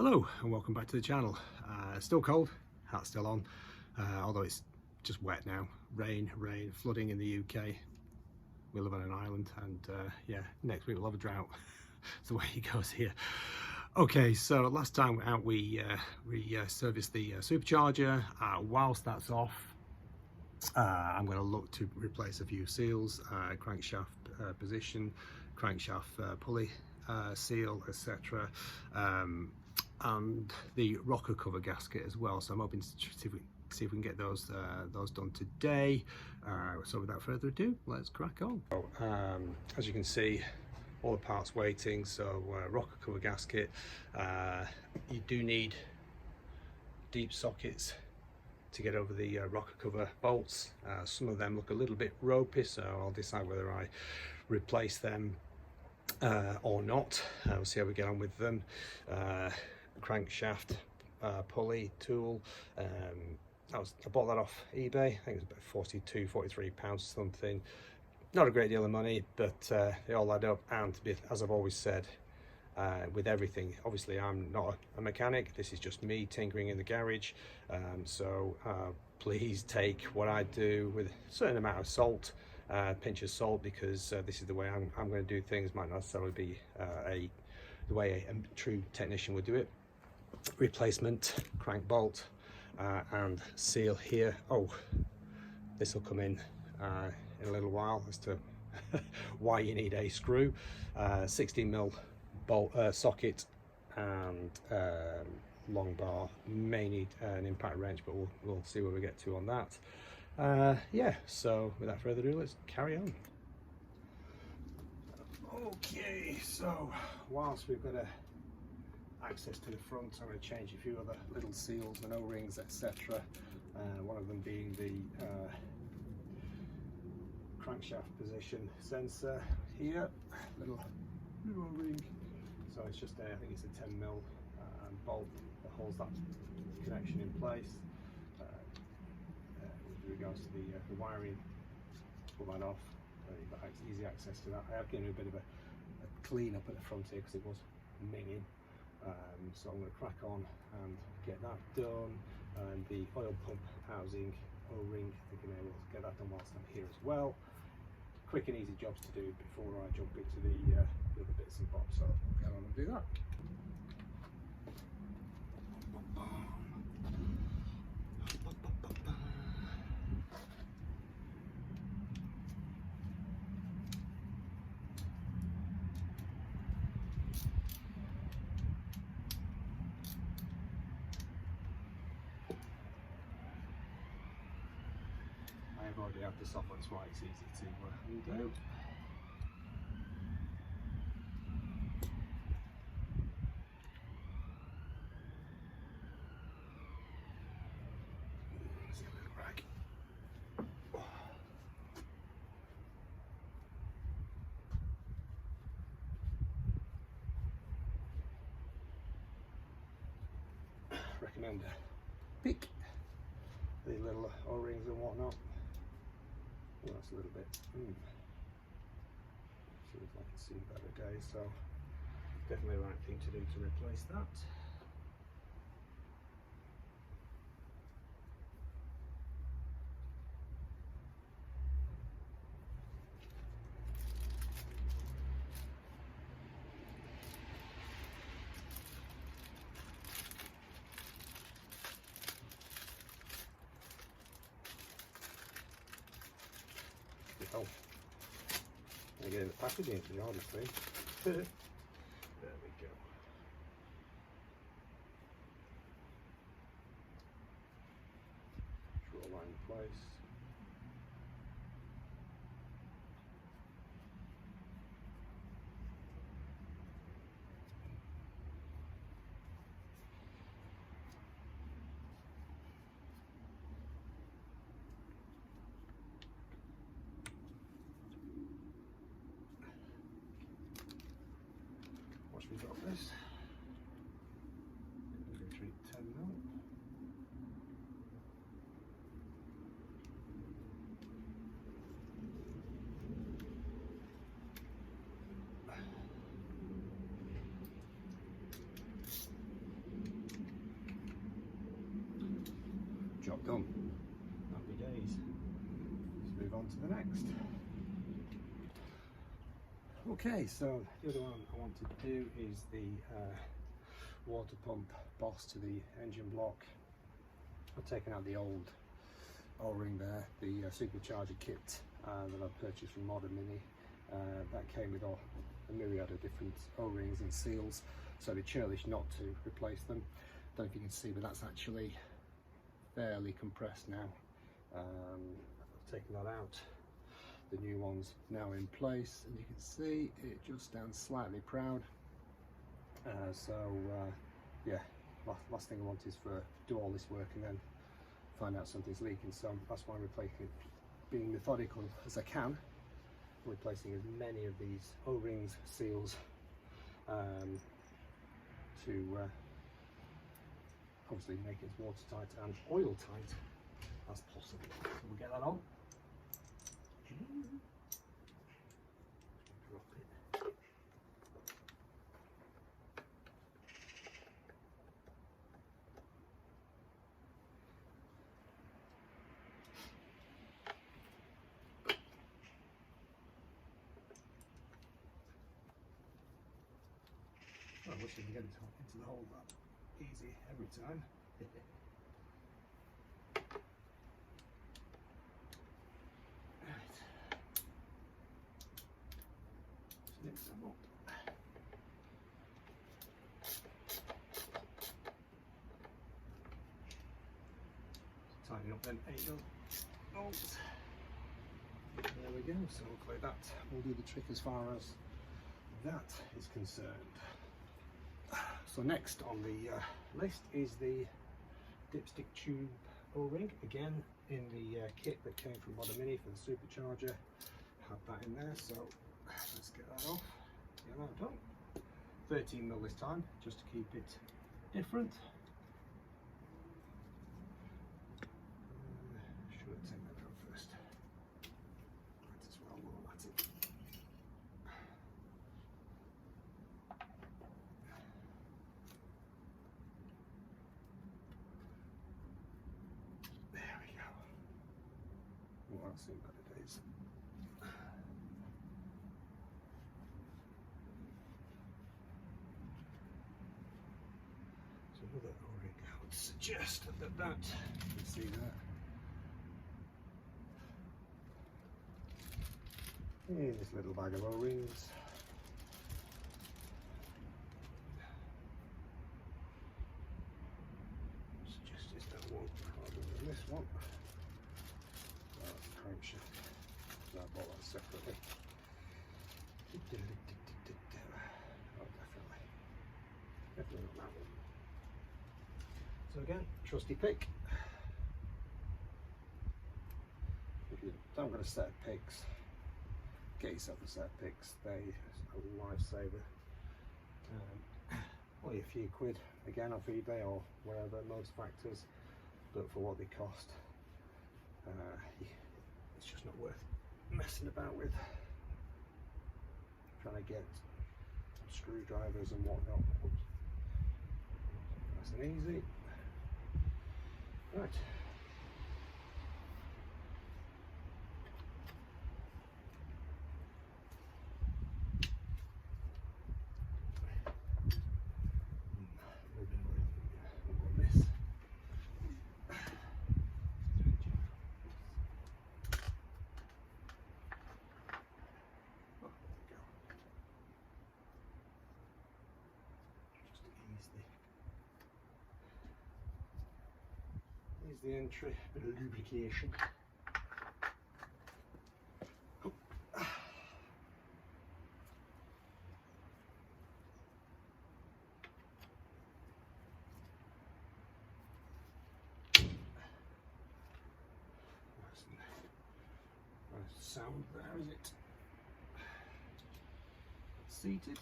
Hello and welcome back to the channel. Still cold, hat's still on, although it's just wet now. Rain, flooding in the UK. We live on an island and yeah, next week we'll have a drought. It's the way it goes here. Okay, so last time out we serviced the supercharger. Whilst that's off, I'm going to look to replace a few seals, crankshaft position, crankshaft pulley seal, etc. And the rocker cover gasket as well. So I'm hoping to see if we can get those done today. So without further ado, let's crack on. As you can see, all the parts waiting. So rocker cover gasket. You do need deep sockets to get over the rocker cover bolts. Some of them look a little bit ropey, so I'll decide whether I replace them or not. We'll see how we get on with them. Crankshaft pulley tool. I bought that off eBay. I think it was about £43 something. Not a great deal of money, but they all add up. And as I've always said, with everything, obviously I'm not a mechanic. This is just me tinkering in the garage. So please take what I do with a certain amount of salt, pinch of salt, because this is the way I'm going to do things. Might not necessarily be the way a true technician would do it. Replacement crank bolt and seal here. Oh, this will come in a little while as to why you need a screw. 16mm bolt socket and long bar. May need an impact wrench, but we'll see where we get to on that. Yeah, so without further ado, let's carry on. Okay, so whilst we've got access to the front, I'm going to change a few other little seals and O-rings, etc. One of them being the crankshaft position sensor here, little O-ring. So it's just I think it's a 10mm bolt that holds that connection in place. With regards to the wiring, pull that off. You've got easy access to that. I have given it a bit of a clean up at the front here because it was minging. So I'm going to crack on and get that done, and the oil pump housing O-ring, thinking I will get that done whilst I'm here as well. Quick and easy jobs to do before I jump into the other bits and bobs, so I'll get on and do that. I've already had this off, that's why it's easy to undo. There's a little rag. Recommend pick the little O-rings and whatnot. Well, that's a little bit. See if I can see a better day. So definitely the right thing to do to replace that. Oh, I get in the packaging to the hardest thing. There we go. Draw a line in place. We got this. R53 10mm. job done. Happy days. Let's move on to the next. Okay, so the other one I want to do is the water pump boss to the engine block. I've taken out the old O-ring there, the supercharger kit that I purchased from Modern Mini. That came with a myriad of different O-rings and seals, so I'd be churlish not to replace them. Don't know if you can see, but that's actually fairly compressed now. I've taken that out. The new one's now in place, and you can see it just stands slightly proud. Yeah, last thing I want is for do all this work and then find out something's leaking. So that's why I'm replacing, being methodical as I can, replacing as many of these O-rings, seals, to obviously make it as watertight and oil tight as possible. So we'll get that on. I wish I could get it into the hole that easy every time. Right. Let's mix them up. Tighten up them 8 bolts. There we go, so hopefully that will do the trick as far as that is concerned. So next on the list is the dipstick tube O-ring, again in the kit that came from Modern Mini for the supercharger. Had that in there, so let's get that off, get that done. 13mm this time, just to keep it different. Should I take that out first? Might as well while that's it. There we go. Well, that's in better days. So another O-ring, I would suggest that you can see that. Here's this little bag of O-rings. Suggest it's that one rather than this one. That's the crankshaft. So I bought that separately. Oh, definitely not that one. So again, trusty pick. If you don't got a set of picks, get yourself a set of picks. They are a lifesaver. Only a few quid again off eBay or wherever, most factors, but for what they cost, it's just not worth messing about with. Trying to get screwdrivers and whatnot. Nice and easy. Right. Here's the entry, bit of lubrication. Nice sound there, is it? Seated.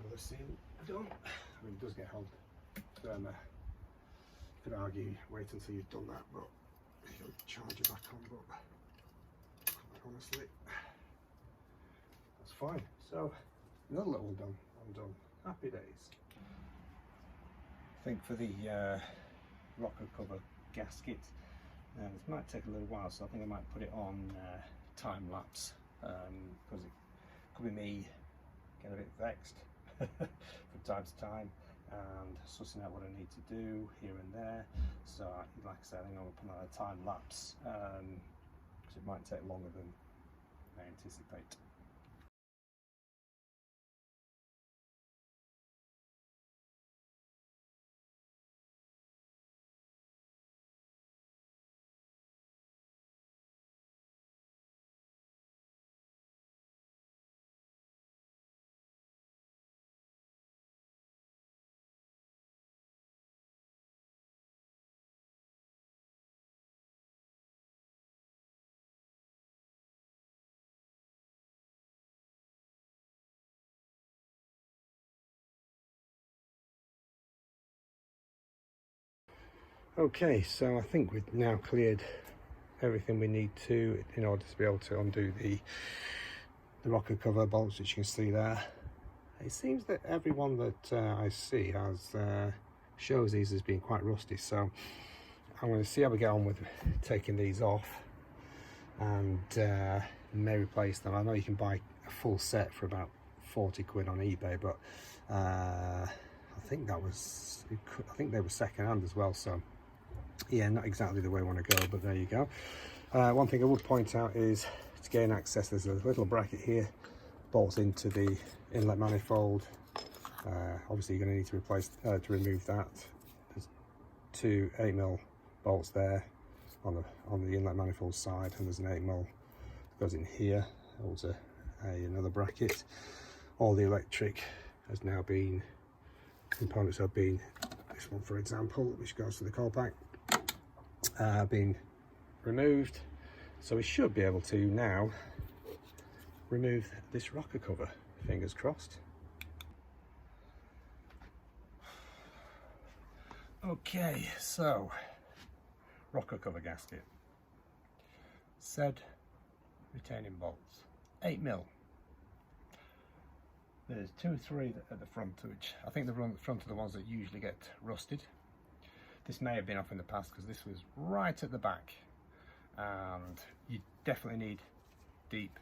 Another seal done. I mean, it does get held firmer. Could argue wait until you've done that, but you'll charge it back on, but honestly that's fine. So another little one done. I'm done. Happy days. I think for the rocker cover gasket, this might take a little while, so I think I might put it on time lapse, because it could be me getting a bit vexed from time to time and sussing out what I need to do here and there. So like I said, I think I'm going to put on a time lapse, because it might take longer than I anticipate. Okay, so I think we've now cleared everything we need to in order to be able to undo the rocker cover bolts, which you can see there. It seems that everyone that I see has shows these as being quite rusty, so I'm going to see how we get on with taking these off and may replace them. I know you can buy a full set for about 40 quid on eBay, but I think they were second hand as well, so yeah, not exactly the way I want to go, but there you go. One thing I would point out is to gain access, there's a little bracket here, bolts into the inlet manifold. Obviously you're going to need to remove that. There's two 8mm bolts there on the inlet manifold side, and there's an 8mm that goes in here, holds another bracket. All the electric has now been, components have been, this one for example, which goes to the coil pack, been removed. So we should be able to now remove this rocker cover, fingers crossed. Okay, so rocker cover gasket, said retaining bolts, 8mm. There's 2 or 3 at the front, which I think the front are the ones that usually get rusted. This may have been off in the past because this was right at the back, and you definitely need deep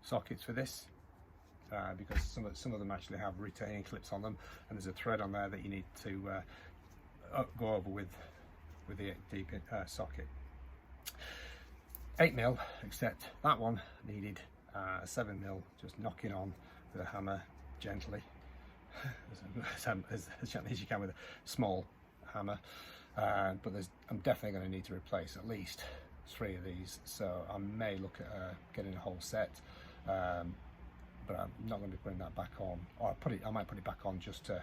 sockets for this, because some of them actually have retaining clips on them, and there's a thread on there that you need to go over with the deep socket. 8mm, except that one needed 7mm, just knocking on with a hammer gently, as gently as you can with a small hammer. But I'm definitely going to need to replace at least 3 of these, so I may look at getting a whole set, but I'm not going to be putting that back on, or I might put it back on just to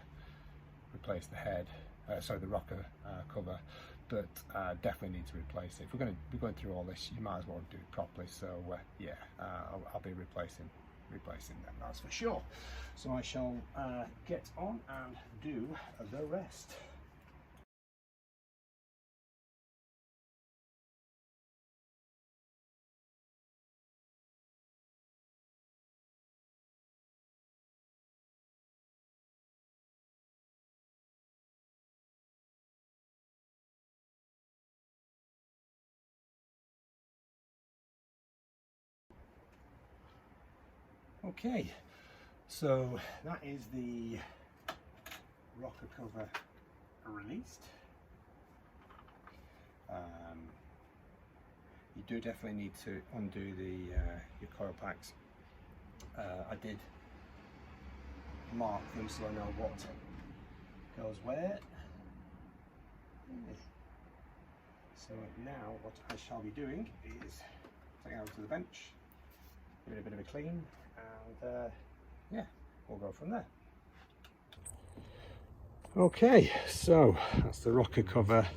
replace the head, the rocker cover, but definitely need to replace it. If we're going to be going through all this, you might as well do it properly. So yeah, I'll be replacing them, that's for sure. So I shall get on and do the rest. Okay, so that is the rocker cover released. You do definitely need to undo your coil packs. I did mark them so I know what goes where. So now what I shall be doing is taking it out to the bench, give it a bit of a clean, and yeah, we'll go from there. Okay, so that's the rocker cover,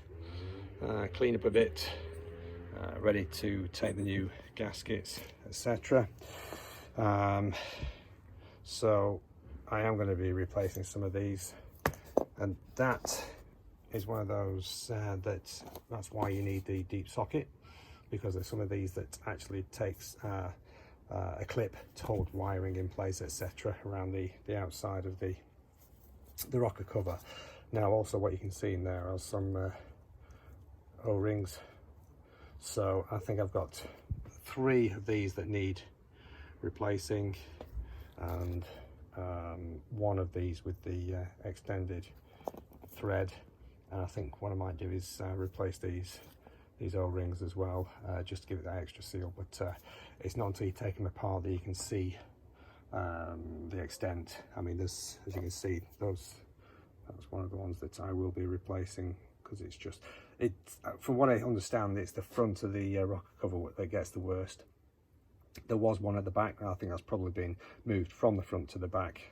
clean up a bit, ready to take the new gaskets, etc. So I am going to be replacing some of these, and that is one of those that's why you need the deep socket, because there's some of these that actually takes a clip to hold wiring in place, etc., around the outside of the rocker cover. Now also what you can see in there are some O-rings, so I think I've got 3 of these that need replacing, and 1 of these with the extended thread, and I think what I might do is replace these O-rings as well, just to give it that extra seal. But it's not until you take them apart that you can see the extent. I mean, there's, as you can see, that's one of the ones that I will be replacing, because it's just, from what I understand, it's the front of the rocker cover that gets the worst. There was one at the back, and I think that's probably been moved from the front to the back,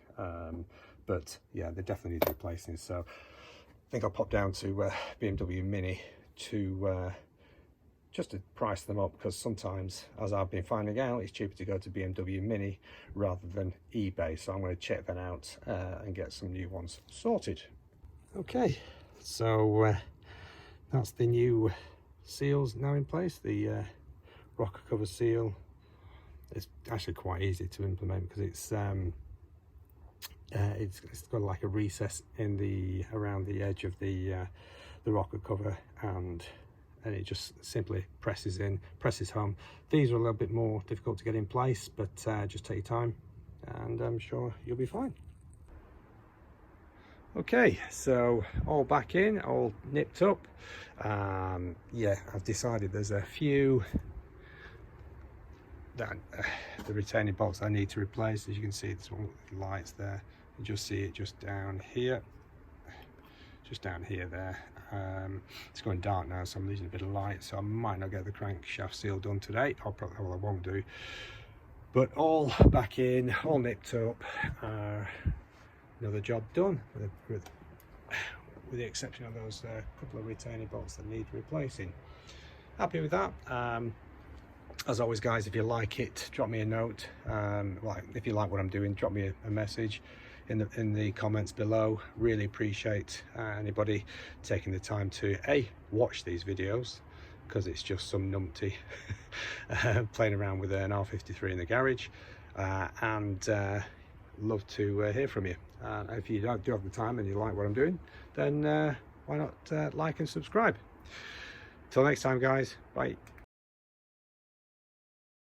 but yeah, they definitely need replacing. So I think I'll pop down to BMW Mini to just to price them up, because sometimes, as I've been finding out, it's cheaper to go to BMW Mini rather than eBay. So I'm going to check that out and get some new ones sorted. Okay, so that's the new seals now in place. The rocker cover seal. It's actually quite easy to implement, because it's got like a recess in around the edge of the rocker cover, and it just simply presses home. These are a little bit more difficult to get in place, but just take your time and I'm sure you'll be fine. Okay, so all back in, all nipped up. Yeah, I've decided there's a few that the retaining bolts I need to replace. As you can see, there's one with the lights there. You just see it just down here there. It's going dark now, so I'm losing a bit of light, so I might not get the crankshaft seal done today. I won't do, but all back in, all nipped up. Another job done, with the exception of those couple of retaining bolts that need replacing. Happy with that. As always, guys, if you like it, drop me a note. If you like what I'm doing, drop me a message in the comments below. Really appreciate anybody taking the time to watch these videos, because it's just some numpty playing around with an R53 in the garage, and love to hear from you. If you do have the time and you like what I'm doing, then why not like and subscribe. Till next time, guys, bye.